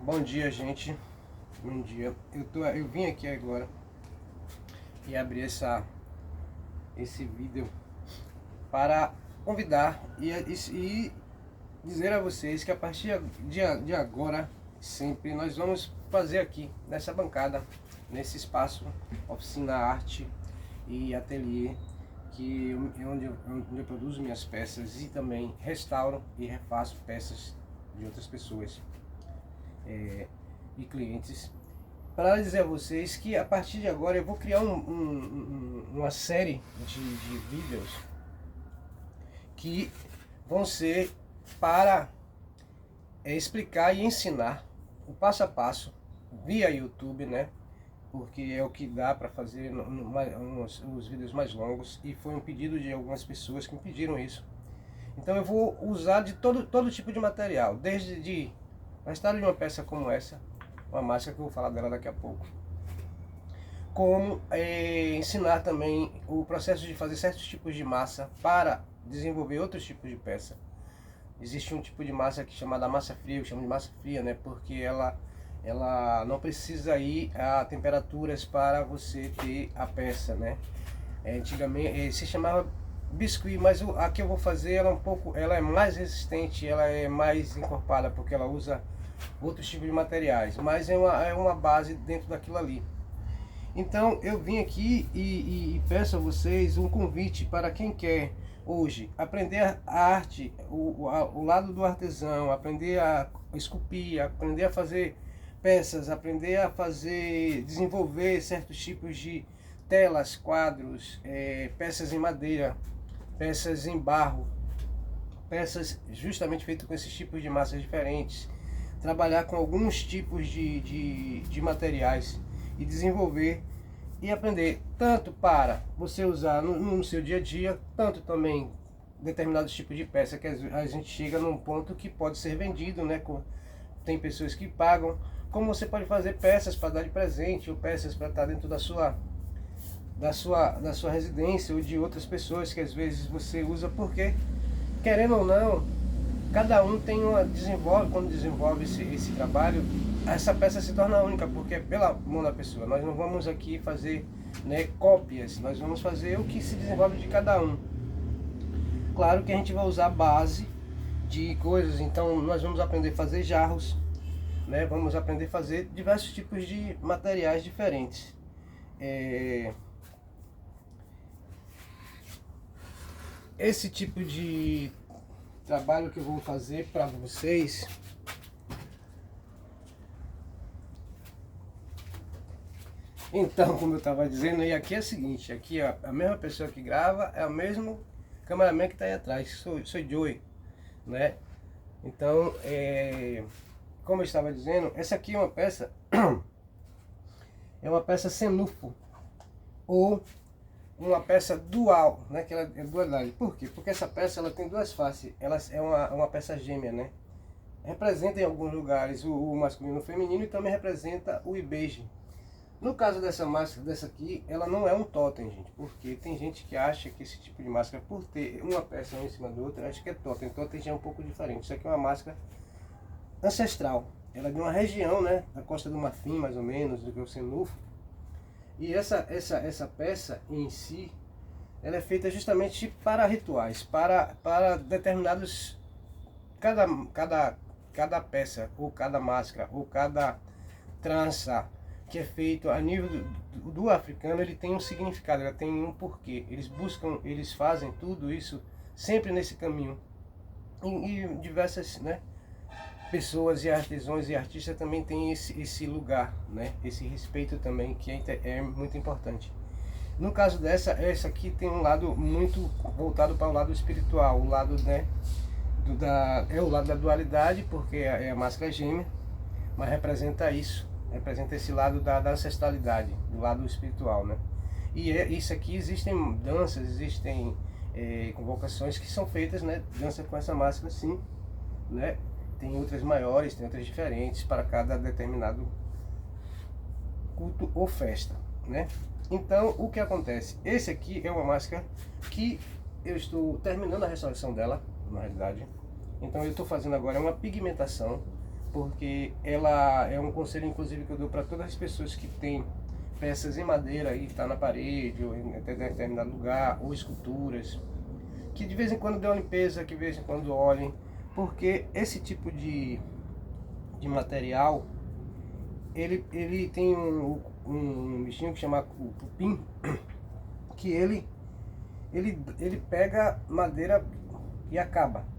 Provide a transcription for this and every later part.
Bom dia, gente. Bom dia. Eu vim aqui agora e abri esse vídeo para convidar e dizer a vocês que a partir de agora, sempre, nós vamos fazer aqui, nessa bancada, nesse espaço, oficina arte e ateliê, onde eu produzo minhas peças e também restauro e refaço peças de outras pessoas e clientes, para dizer a vocês que a partir de agora eu vou criar uma série de vídeos que vão ser para explicar e ensinar o passo a passo via YouTube, né? Porque é o que dá para fazer os vídeos mais longos, e foi um pedido de algumas pessoas que me pediram isso. Então eu vou usar de todo tipo de material, desde a história de uma peça como essa, uma máscara que eu vou falar dela daqui a pouco, como ensinar também o processo de fazer certos tipos de massa para desenvolver outros tipos de peça. Existe um tipo de massa que é chamada massa fria, eu chamo de massa fria, né? Porque ela não precisa ir a temperaturas para você ter a peça, né? Antigamente se chamava biscuit, mas a que eu vou fazer ela é mais resistente, ela é mais encorpada, porque ela usa outros tipos de materiais, mas é uma base dentro daquilo ali. Então eu vim aqui e peço a vocês um convite para quem quer hoje aprender a arte, o lado do artesão, aprender a esculpir, aprender a fazer peças, aprender a desenvolver certos tipos de telas, quadros, peças em madeira, peças em barro, peças justamente feitas com esses tipos de massas diferentes, trabalhar com alguns tipos de materiais e desenvolver e aprender, tanto para você usar no seu dia a dia, tanto também determinados tipos de peça que a gente chega num ponto que pode ser vendido, né? Tem pessoas que pagam, como você pode fazer peças para dar de presente, ou peças para estar dentro da sua residência, ou de outras pessoas que às vezes você usa, porque, querendo ou não, cada um quando desenvolve esse trabalho, essa peça se torna única, porque é pela mão da pessoa. Nós não vamos aqui fazer, né, cópias, nós vamos fazer o que se desenvolve de cada um. Claro que a gente vai usar a base de coisas, então nós vamos aprender a fazer jarros, né? Vamos aprender a fazer diversos tipos de materiais diferentes. Esse tipo de trabalho que eu vou fazer para vocês então, como eu estava dizendo, e aqui é o seguinte, aqui ó, a mesma pessoa que grava é o mesmo cameraman que está aí atrás, sou Joey, né? Então, como eu estava dizendo, essa aqui é uma peça senufo, ou uma peça dual, né? Que ela é dualidade. Por quê? Porque essa peça ela tem duas faces, ela é uma peça gêmea, né? Representa em alguns lugares o masculino e o feminino, e também representa o ibeje. No caso dessa máscara, dessa aqui, ela não é um totem, gente, porque tem gente que acha que esse tipo de máscara, por ter uma peça em cima da outra, acha que é totem. Totem já é um pouco diferente. Isso aqui é uma máscara ancestral, ela é de uma região, né, da Costa do Marfim, mais ou menos, do que o Senufo. E essa peça em si, ela é feita justamente para rituais, para determinados, cada peça, ou cada máscara, ou cada trança que é feito a nível do africano, ele tem um significado, ele tem um porquê. Eles fazem tudo isso sempre nesse caminho. E diversas, né, pessoas e artesãos e artistas também têm esse lugar, né, esse respeito também, que é muito importante. No caso essa aqui tem um lado muito voltado para o lado espiritual, o lado, né, o lado da dualidade, porque é a máscara gêmea, mas representa isso. Representa esse lado da ancestralidade, do lado espiritual, né? E isso aqui, existem danças, existem convocações que são feitas, né? Dança com essa máscara, sim, né? Tem outras maiores, tem outras diferentes para cada determinado culto ou festa, né? Então, o que acontece? Esse aqui é uma máscara que eu estou terminando a restauração dela, na realidade. Então eu estou fazendo agora uma pigmentação, porque ela é um conselho, inclusive, que eu dou para todas as pessoas que têm peças em madeira e está na parede ou em determinado lugar, ou esculturas, que de vez em quando dê uma limpeza, que de vez em quando olhem, porque esse tipo de material, ele tem um bichinho que chama o cupim, que ele pega madeira e acaba.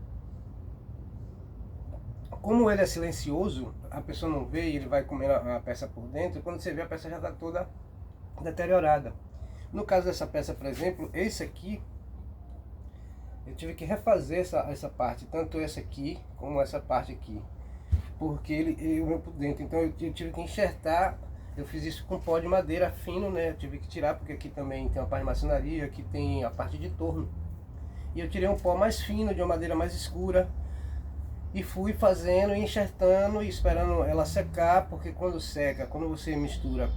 Como ele é silencioso, a pessoa não vê e ele vai comer a peça por dentro, e quando você vê, a peça já está toda deteriorada. No caso dessa peça, por exemplo, esse aqui, eu tive que refazer essa parte, tanto essa aqui como essa parte aqui, porque ele veio por dentro. Então eu tive que enxertar. Eu fiz isso com pó de madeira fino, né? Eu tive que tirar, porque aqui também tem uma parte de maçonaria, aqui tem a parte de torno. E eu tirei um pó mais fino, de uma madeira mais escura, e fui fazendo, enxertando e esperando ela secar, porque quando seca, quando você mistura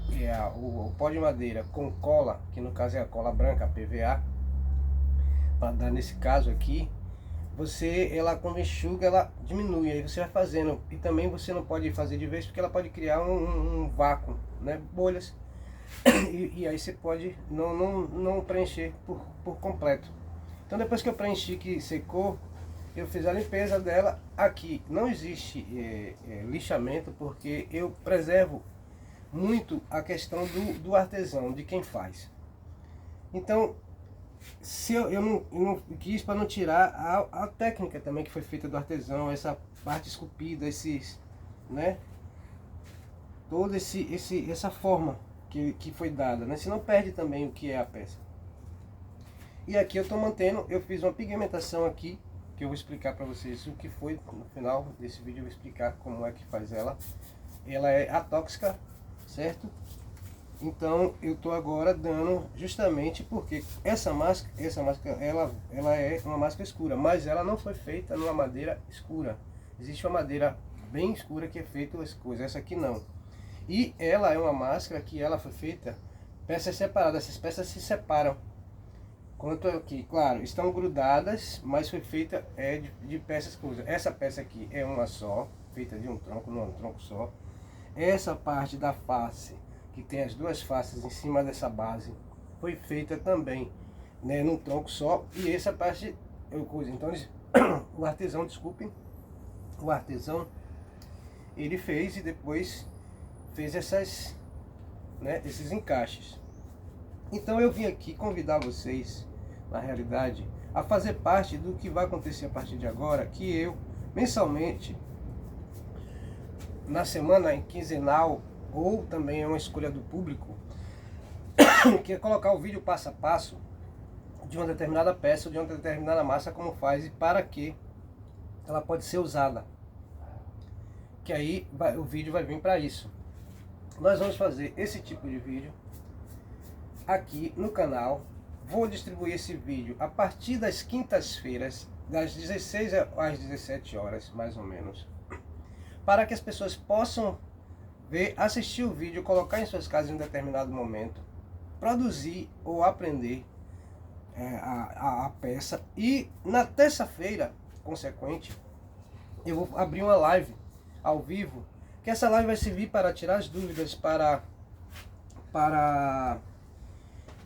o pó de madeira com cola, que no caso é a cola branca, a PVA, para dar nesse caso aqui, ela quando enxuga, ela diminui, aí você vai fazendo. E também você não pode fazer de vez, porque ela pode criar um vácuo, né, bolhas, e aí você pode não preencher por completo. Então depois que eu preenchi, que secou, eu fiz a limpeza dela. Aqui não existe lixamento, porque eu preservo muito a questão do artesão, de quem faz. Então, se eu não quis, para não tirar a técnica também que foi feita do artesão, essa parte esculpida, né, toda essa forma que foi dada, né, senão perde também o que é a peça. E aqui eu estou mantendo, eu fiz uma pigmentação aqui, que eu vou explicar para vocês o que foi. No final desse vídeo eu vou explicar como é que faz ela. Ela é atóxica, certo? Então eu estou agora dando, justamente porque essa máscara ela é uma máscara escura, mas ela não foi feita numa madeira escura. Existe uma madeira bem escura que é feita as coisas, essa aqui não. E ela é uma máscara que ela foi feita peças separadas, essas peças se separam. Quanto aqui, claro, estão grudadas, mas foi feita de peças coisas. Essa peça aqui é uma só, feita de um tronco, não é um tronco só. Essa parte da face, que tem as duas faces em cima dessa base, foi feita também, né, num tronco só. E essa parte então o artesão, desculpem, o artesão, ele fez e depois fez esses encaixes. Então eu vim aqui convidar vocês, na realidade, a fazer parte do que vai acontecer a partir de agora, que eu, mensalmente, na semana em quinzenal, ou também é uma escolha do público, que é colocar o vídeo passo a passo de uma determinada peça ou de uma determinada massa, como faz e para que ela pode ser usada. Que aí o vídeo vai vir para isso. Nós vamos fazer esse tipo de vídeo aqui no canal. Vou distribuir esse vídeo a partir das quintas-feiras, das 16 às 17 horas, mais ou menos, para que as pessoas possam ver, assistir o vídeo, colocar em suas casas em um determinado momento, produzir ou aprender a peça. E na terça-feira consequente, eu vou abrir uma live ao vivo, que essa live vai servir para tirar as dúvidas, para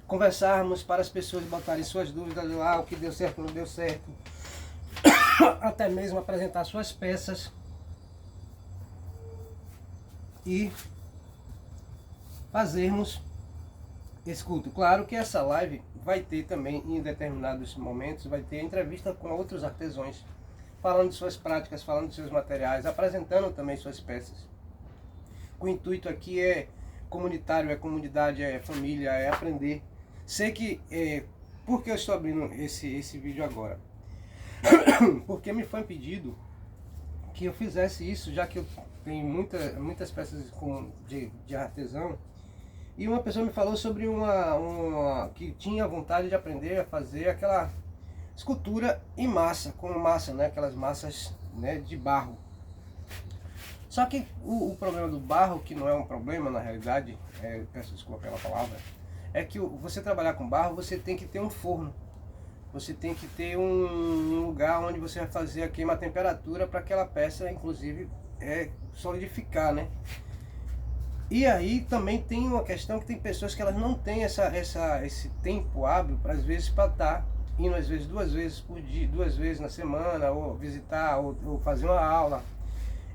conversarmos, para as pessoas botarem suas dúvidas lá, o que deu certo, não deu certo, até mesmo apresentar suas peças e fazermos esse culto. Claro que essa live vai ter também, em determinados momentos, vai ter entrevista com outros artesãos, falando de suas práticas, falando de seus materiais, apresentando também suas peças. O intuito aqui é comunitário, é comunidade, é família, é aprender. Sei que, por que eu estou abrindo esse vídeo agora? Porque me foi pedido que eu fizesse isso, já que eu tenho muitas peças de artesão. E uma pessoa me falou sobre uma que tinha vontade de aprender a fazer aquela escultura em massa, com massa, né? Aquelas massas, né, de barro. Só que o problema do barro, que não é um problema na realidade, peço desculpa pela palavra, é que você trabalhar com barro, você tem que ter um forno. Você tem que ter um lugar onde você vai fazer a queima-temperatura para aquela peça, inclusive, solidificar, né? E aí também tem uma questão que tem pessoas que elas não têm esse tempo hábil, para às vezes para estar indo às vezes 2 vezes por dia, 2 vezes na semana, ou visitar, ou fazer uma aula.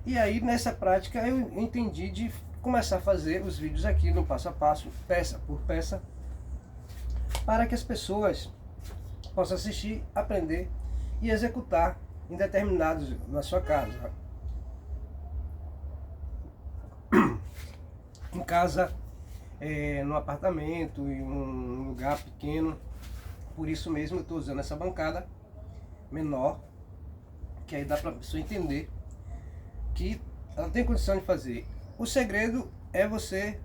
E aí nessa prática eu entendi de começar a fazer os vídeos aqui no passo a passo, peça por peça, para que as pessoas possam assistir, aprender e executar em determinados na sua casa. Em casa, no apartamento, em um lugar pequeno. Por isso mesmo eu estou usando essa bancada menor, que aí dá para a pessoa entender que ela tem condição de fazer. O segredo é você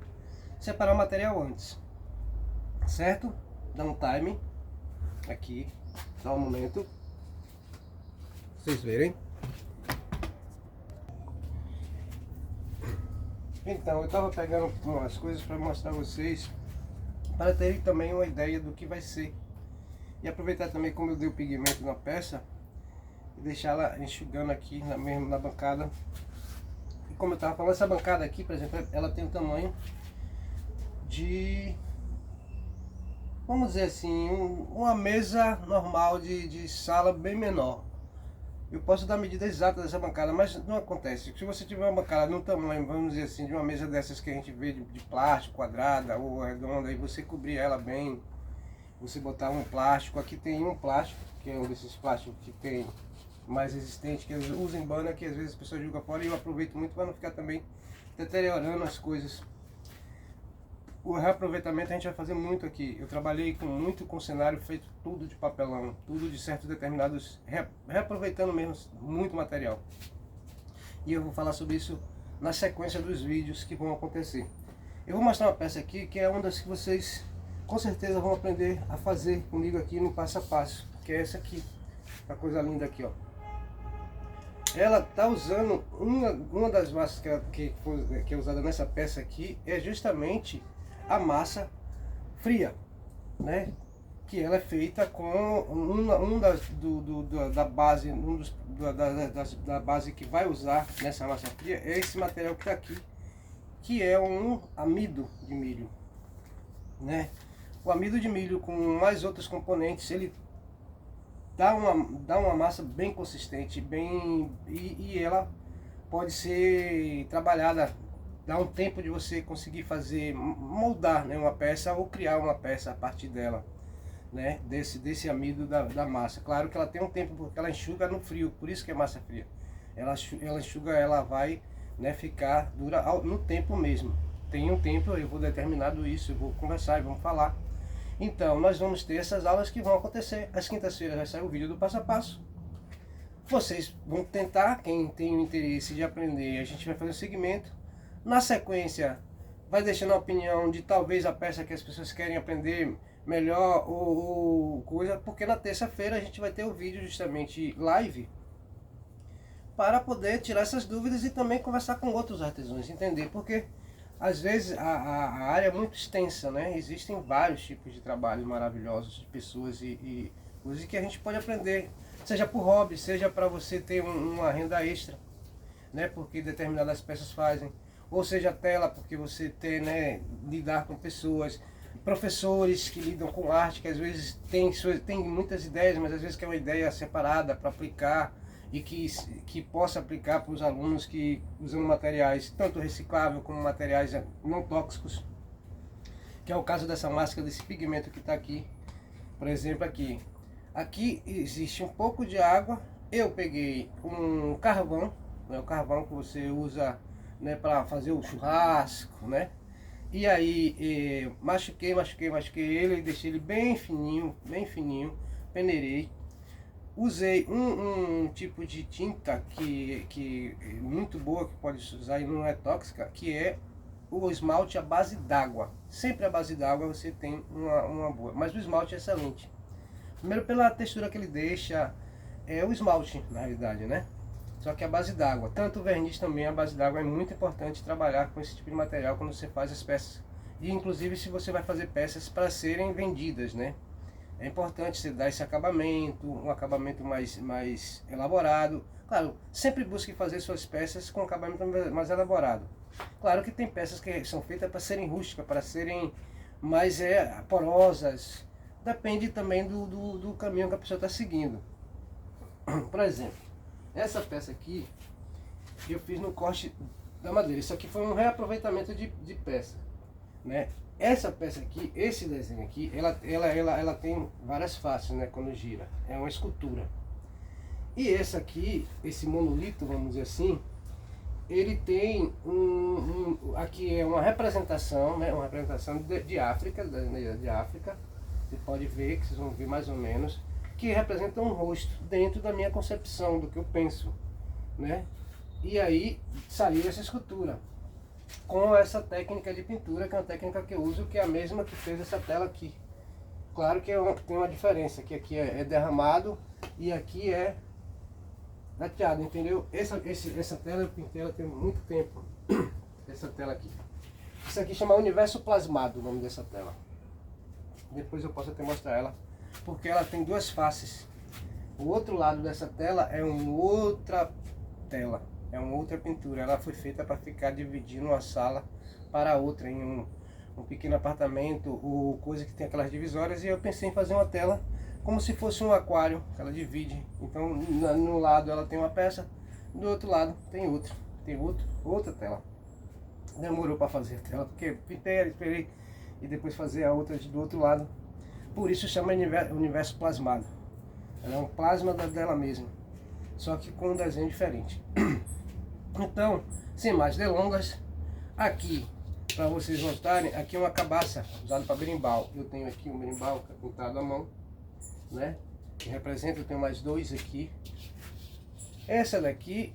separar o material antes, certo? Dá um time aqui, dá um momento, vocês verem. Então, eu estava pegando umas coisas para mostrar a vocês, para terem também uma ideia do que vai ser. E aproveitar também como eu dei o pigmento na peça, e deixar ela enxugando aqui na bancada. E como eu estava falando, essa bancada aqui, por exemplo, ela tem o tamanho de, vamos dizer assim, uma mesa normal de sala bem menor. Eu posso dar a medida exata dessa bancada, mas não acontece. Se você tiver uma bancada no tamanho, vamos dizer assim, de uma mesa dessas que a gente vê de plástico, quadrada ou redonda, e você cobrir ela bem, você botar um plástico. Aqui tem um plástico, que é um desses plásticos que tem mais resistente, que eles usam em banda, que às vezes as pessoas jogam fora, e eu aproveito muito para não ficar também deteriorando as coisas. O reaproveitamento a gente vai fazer muito aqui. Eu trabalhei muito com cenário feito tudo de papelão, tudo de certos determinados, reaproveitando mesmo muito material. E eu vou falar sobre isso na sequência dos vídeos que vão acontecer. Eu vou mostrar uma peça aqui que é uma das que vocês com certeza vão aprender a fazer comigo aqui no passo a passo, que é essa aqui, a coisa linda aqui, ó. Ela tá usando uma das massas que é usada nessa peça aqui, é justamente a massa fria, né? Que ela é feita com da base que vai usar nessa massa fria, é esse material que está aqui, que é um amido de milho, né? O amido de milho com mais outros componentes, ele dá uma massa bem consistente, e ela pode ser trabalhada. Dá um tempo de você conseguir fazer, moldar, né, uma peça ou criar uma peça a partir dela, né, desse amido da massa. Claro que ela tem um tempo, porque ela enxuga no frio, por isso que é massa fria. Ela enxuga, ela vai, né, ficar dura no tempo mesmo. Tem um tempo, eu vou determinado isso, eu vou conversar e vamos falar. Então, nós vamos ter essas aulas que vão acontecer. Às quintas-feiras vai sair o vídeo do passo a passo. Vocês vão tentar, quem tem o interesse de aprender, a gente vai fazer o segmento. Na sequência, vai deixando a opinião de talvez a peça que as pessoas querem aprender melhor ou coisa, porque na terça-feira a gente vai ter o vídeo justamente live para poder tirar essas dúvidas e também conversar com outros artesãos, entender, porque às vezes a área é muito extensa, né? Existem vários tipos de trabalhos maravilhosos de pessoas e coisas que a gente pode aprender, seja por hobby, seja para você ter uma renda extra, né? Porque determinadas peças fazem. Ou seja, tela, porque você tem, né, lidar com pessoas, professores que lidam com arte, que às vezes tem muitas ideias, mas às vezes quer uma ideia separada para aplicar e que possa aplicar para os alunos que usam materiais tanto recicláveis como materiais não tóxicos, que é o caso dessa máscara, desse pigmento que está aqui. Por exemplo, aqui existe um pouco de água. Eu peguei um carvão, né, o carvão que você usa, né, para fazer o churrasco, né? E aí machuquei ele, deixei ele bem fininho, peneirei. Usei um tipo de tinta que é muito boa, que pode usar e não é tóxica, que é o esmalte à base d'água. Sempre à base d'água você tem uma boa, mas o esmalte é excelente. Primeiro pela textura que ele deixa, é o esmalte na realidade, né? Só que a base d'água, tanto o verniz também, a base d'água é muito importante trabalhar com esse tipo de material quando você faz as peças. E inclusive se você vai fazer peças para serem vendidas, né? É importante você dar esse acabamento, um acabamento mais elaborado. Claro, sempre busque fazer suas peças com acabamento mais elaborado. Claro que tem peças que são feitas para serem rústicas, para serem mais porosas. Depende também do caminho que a pessoa está seguindo. Por exemplo, essa peça aqui eu fiz no corte da madeira. Isso aqui foi um reaproveitamento de peça, né? Essa peça aqui, esse desenho aqui, ela tem várias faces, né? Quando gira, é uma escultura. E esse aqui, esse monolito, vamos dizer assim, ele tem aqui é uma representação, né? Uma representação de África, de África. Você pode ver, que vocês vão ver mais ou menos, que representa um rosto dentro da minha concepção, do que eu penso, né? E aí saiu essa escultura com essa técnica de pintura, que é uma técnica que eu uso, que é a mesma que fez essa tela aqui. Claro que tem uma diferença, que aqui é derramado e aqui é lateado, entendeu? Essa tela eu pintei ela tem muito tempo, essa tela aqui. Isso aqui chama Universo Plasmado, o nome dessa tela. Depois eu posso até mostrar ela, porque ela tem duas faces. O outro lado dessa tela é uma outra tela, é uma outra pintura. Ela foi feita para ficar dividindo uma sala para outra, em um pequeno apartamento ou coisa que tem aquelas divisórias. E eu pensei em fazer uma tela como se fosse um aquário, que ela divide. Então no lado ela tem uma peça, do outro lado tem outra tela. Demorou para fazer a tela, porque pintei, esperei e depois fazer a outra do outro lado. Por isso chama Universo Plasmado. Ela é um plasma dela mesma, só que com um desenho diferente. Então, sem mais delongas, aqui, para vocês notarem, aqui é uma cabaça usada para berimbau. Eu tenho aqui um berimbau que é pintado à mão, né? Que representa, eu tenho mais dois aqui. Essa daqui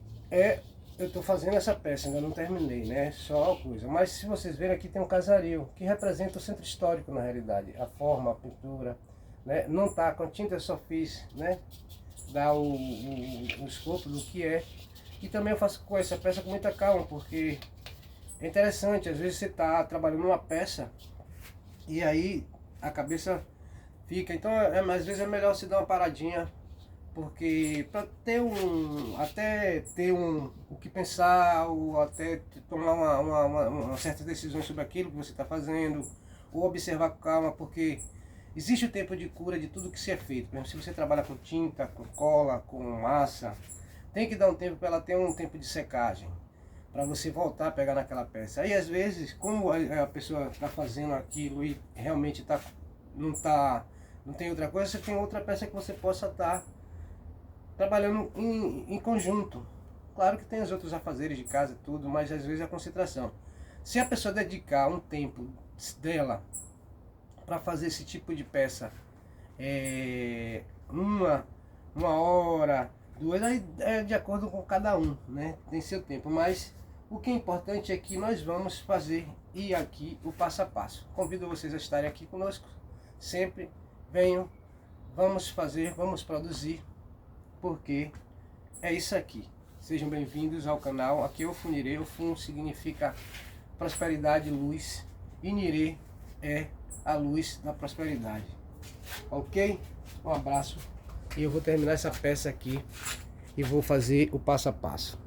eu estou fazendo essa peça, ainda não terminei, né? Só coisa. Mas se vocês verem, aqui tem um casario, que representa o centro histórico na realidade. A forma, a pintura, né? Não tá com tinta, eu só fiz, né? Dar o escopo do que é. E também eu faço com essa peça com muita calma, porque é interessante. Às vezes você está trabalhando uma peça e aí a cabeça fica. Então às vezes é melhor você dar uma paradinha, porque para ter até ter o que pensar, ou até tomar uma certas decisões sobre aquilo que você está fazendo, ou observar com calma, porque existe o tempo de cura de tudo que se é feito. Por exemplo, se você trabalha com tinta, com cola, com massa, tem que dar um tempo para ela ter um tempo de secagem, para você voltar a pegar naquela peça. Aí às vezes, como a pessoa está fazendo aquilo e realmente não tem outra coisa, você tem outra peça que você possa estar trabalhando em conjunto. Claro que tem os outros afazeres de casa e tudo, mas às vezes é a concentração. Se a pessoa dedicar um tempo dela para fazer esse tipo de peça, uma hora, duas, aí é de acordo com cada um, né? Tem seu tempo, mas o que é importante é que nós vamos fazer e aqui o passo a passo. Convido vocês a estarem aqui conosco, sempre venham, vamos fazer, vamos produzir, porque é isso aqui. Sejam bem-vindos ao canal. Aqui é o Funirê. O Fun significa prosperidade e luz, e Nirê é a luz da prosperidade. Ok? Um abraço. E eu vou terminar essa peça aqui e vou fazer o passo a passo.